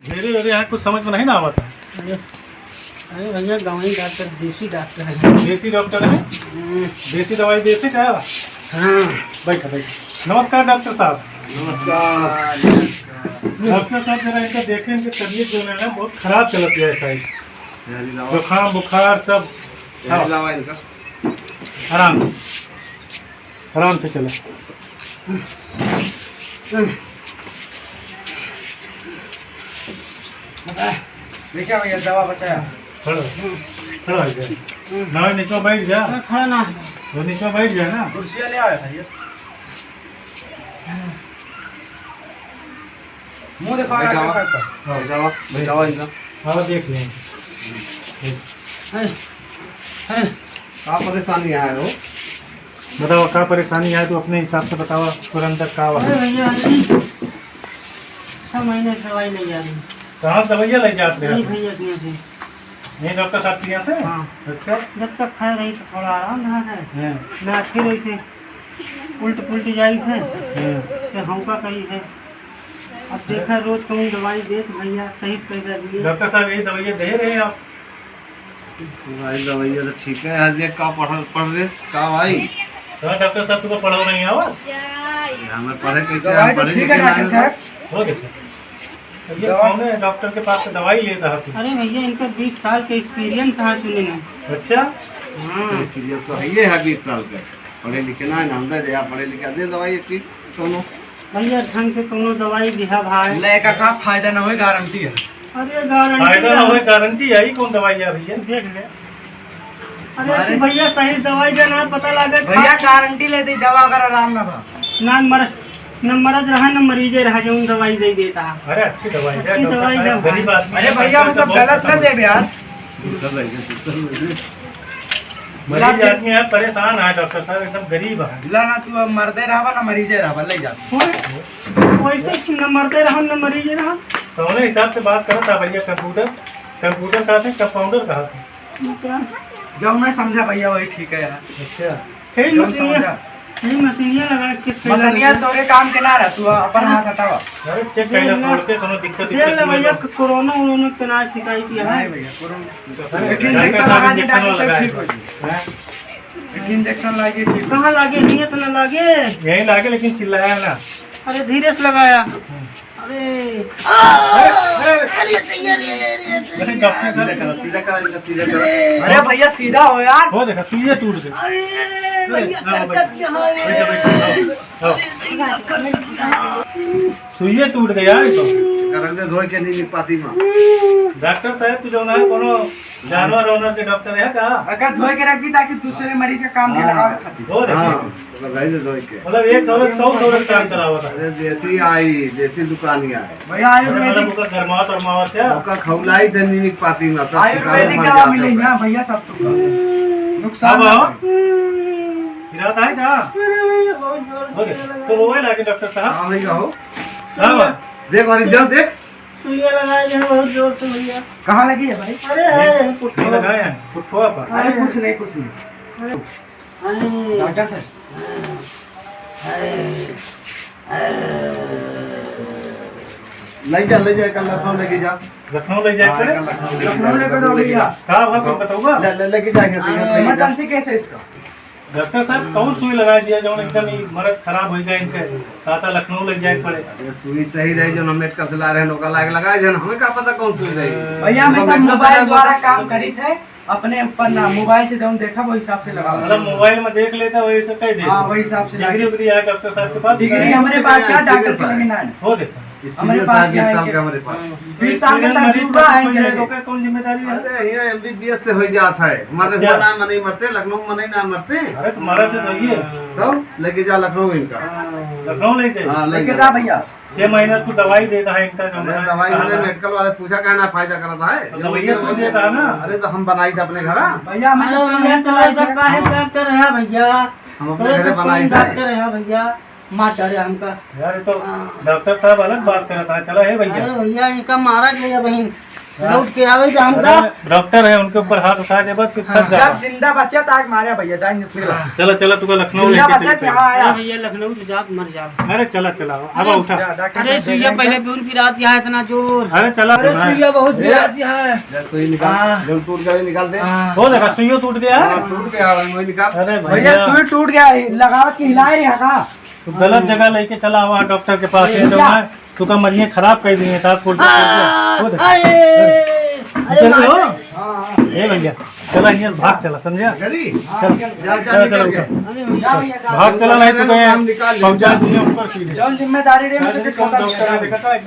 मेरे अरे यहाँ कुछ समझ में नहीं ना आवता। अरे भैया गाँव ही डॉक्टर देसी डॉक्टर है। देसी डॉक्टर है, देसी दवाई देते क्या? हाँ बैठा बैठा। नमस्कार डॉक्टर साहब। नमस्कार। डॉक्टर साहब जरा इनका देखें, इनकी तबीयत जो है ना बहुत खराब चलती है। ऐसा ही जुकाम बुखार सब। इनका आराम आराम से चलो। देखिए भैया दवा बचाया। खड़ो खड़ो हो जाए ना, नीचे बैठ जा। खड़ा ना वो नीचे बैठ जाए ना। कुर्सियाँ ले आया भैया। मुँह देखो दवा इनका हाँ देख लें। क्या परेशानी है वो? बताओ क्या परेशानी है, तो अपने हिसाब से बताओ तुरंत का अरे है। भैया 6 महीने से दवाई नहीं जा रही। कहाँ दवाइयाँ ले जाते नहीं हैं? भैया के यहाँ से। नहीं डॉक्टर साहब के यहाँ से? हाँ। अच्छा। जब तक खा रही तो थोड़ा आराम रहा है हाँ, ना, फिर ऐसे उल्ट पुल्ट जाई है हाँ। से हमका करी है। अब देखा रोज कहूँ दवाई दे तो भैया सही से कर दिए। डॉक्टर साहब यही दवाइयाँ दे रहे हैं आप? भाई दवाइया तो ठीक है। आज ये का पढ़ रहे का भाई? हाँ डॉक्टर साहब तुमको पढ़ो नहीं आवाज हमें पढ़े कैसे? हम पढ़े लिखे नहीं। हो देखो ये कौन है डॉक्टर के पास से दवाई ले रहा तू? अरे भैया इनका 20 साल का एक्सपीरियंस है सुने में। अच्छा। हाँ एक्सपीरियंस तो है, ये है 20 साल का। पढ़े लिखे ना है, हम दे पढ़े लिखे दे दवाई ठीक दोनों। भैया ढंग से कोनो दवाई दिहा भाई। लेका का फायदा न होए गारंटी है। अरे गारंटी फायदा ना हो गारंटी है ही कौन दवाई है भैया? देख ले। अरे भैया सही दवाई देना पता लगे। भैया गारंटी लेते दवा अगर आराम ना भा न मरद रहा न मरीजे रहा जो दवाई दे देता है। अरे अच्छी दवाई है अच्छी डॉक्टर दवाई साहब, दे। गरीब आदमी अरे है, भैया हम सब गलत न दे यार। मरीज आदमी है, परेशान है डॉक्टर साहब, एकदम गरीब है। ला ना तू मरदे रहबा ना मरीजे रहबा ले जा। वैसे न मरते रहा न मरीजे रहा। तो उन्हें हिसाब से बात करा था भैया। कंप्यूटर कहा थे, कंपाउंडर कहा था। जो मैं समझा भैया वही ठीक है यार। अच्छा। हे जो मशीनिया समझा। मशीनिया लगा चेक कर। मसनिया तोरे काम के ना रह तू अपन हाथ हटावा। अरे चेक कर ले छोड़ के कोनो दिक्कत देख ले भैया कोरोना वोरोना के ना शिकायत किया है। नहीं भैया कोरोना अरे इंजेक्शन लगा दे इंजेक्शन डॉक्टर लगाया ठीक हो जाए। हैं? इंजेक्शन लगे ठीक। कहाँ लागे नियत न लागे। यही लागे लेकिन चिल्लाया ना। अरे धीरे से लगाया। अरे अरे डॉक्टर साहब सीधा करा। अरे भैया सीधा हो यार। हो देखा सुइया टूट गई। सुइया टूट गया यार। तो करन दे धोई के नहीं पाती मां। डॉक्टर साहब तू जो ना कोनो जानवर ओनर के डॉक्टर है का? अगर धोए के रख दी ताकि दूसरे मरीज का काम नहीं लगावे खातिर। हो हां देखिए तो भाई दे धोई के। मतलब एक दौलत 100 काम चलावा था। अरे देसी आई, देसी दुकानिया है। भैया मतलब आयुर्वेदिक उसका गरमावत और मावत है। ओका खौलाई थे नीमिक पाती में सब आयुर्वेदिक दवा मिली ना भैया सब तो नुकसान अब ना आओ। करे। फिराता है क्या? हो गया तो रोए लागे डॉक्टर साहब। हां भाई कहो। हाँ देख और इज्जत देख। सुइया लगाया है बहुत जोर से भैया। कहाँ लगी है भाई? अरे है नहीं लगाया है पुट्ठों पर। अरे कुछ नहीं कुछ नहीं। अरे डॉक्टर साहब ले जा कल लखनऊ लेके जा। लखनऊ ले जाए करे। लखनऊ लेकर दो भैया। कहाँ भाग तुम बताऊंगा? लेके जाएंगे सिंगल इमरजेंसी कैसे इसका? डॉक्टर साहब कौन सुई लगा दिया जो एकदम ही मरद खराब हो जाए इनके? कहता लखनऊ ले जाए पड़े। ये सुई सही रही जो मेडिकल से ला रहे हैं नौका लाग लगाए जन हमें क्या पता कौन सुई रही। भैया मैं सब मोबाइल द्वारा काम करी थे अपने ऊपर ना मोबाइल से जो देखा वो हिसाब से लगा। मतलब मोबाइल में देख लेता वही से कह दे। हाँ वही हिसाब से डिग्री उग्री है डॉक्टर साहब के पास? डिग्री हमारे पास है डॉक्टर के लगे ना। हो देखा हमारे हमारे पास पास 20 क्या है साल कि- का हमारे पास। 20 साल का तजुर्बा है इनके लगे। लोग कौन जिम्मेदारी है? अरे यहाँ एमबीबीएस से हो जाता है। हमारे क्या? हुआ नहीं मरते, लखनऊ में नहीं ना मरते। अरे तुम्हारा तो सही है। तो लेके जा लखनऊ इनका। लखनऊ ले जाए। हाँ लेके लेके जा भैया। 6 महीना तू दवाई देता है इनका जो अरे दवाई मैंने मेडिकल वाले से पूछा कहना फायदा करता है। तो दवाइयाँ तू देता है ना? अरे तो हम बनाई थे अपने घर। भैया हमें सब भैया सबका है डॉक्टर है भैया। हम अपने घर बनाई थे। डॉक्टर है भैया। मार डरे हमका। यार ये तो डॉक्टर साहब अलग बात करता है। चला है भैया। अरे भैया इनका मारा गया बहन। लौट के आवे तो हमका डॉक्टर है उनके ऊपर हाथ उठा दे बस फिर फंस जब जाएगा। जिंदा बचा ताक मारे भैया जाए निकल चलो चलो तुका लखनऊ जिंदा लेके बचा चलते यहाँ हैं। आया भैया लखनऊ से जात मर जा। अरे चला चला अब उठा। अरे सुइया पहले भी उनकी रात यहाँ इतना जोर। अरे चला बहुत गिराती है। जब सुई निकाल, जब टूट गए निकाल दे। हो देखा सुइयों टूट गया है। हाँ, टूट गया वही निकाल। अरे भैया भैया सुई टूट गया लगा के हिला रही है का तू गलत जगह लेके चला हुआ डॉक्टर के पास ये जो है तू का मरिए खराब कर दिए था फुल अरे हो ए भैया चला यहाँ भाग चला समझा करी? चल जा जा चलो निकल चलो के। अरे भैया भाग चला नहीं तो काम निकाल ले। पहुंचा दिए ऊपर सीधे जौन जिम्मेदारी रे में से डॉक्टर ने देखा था एकदम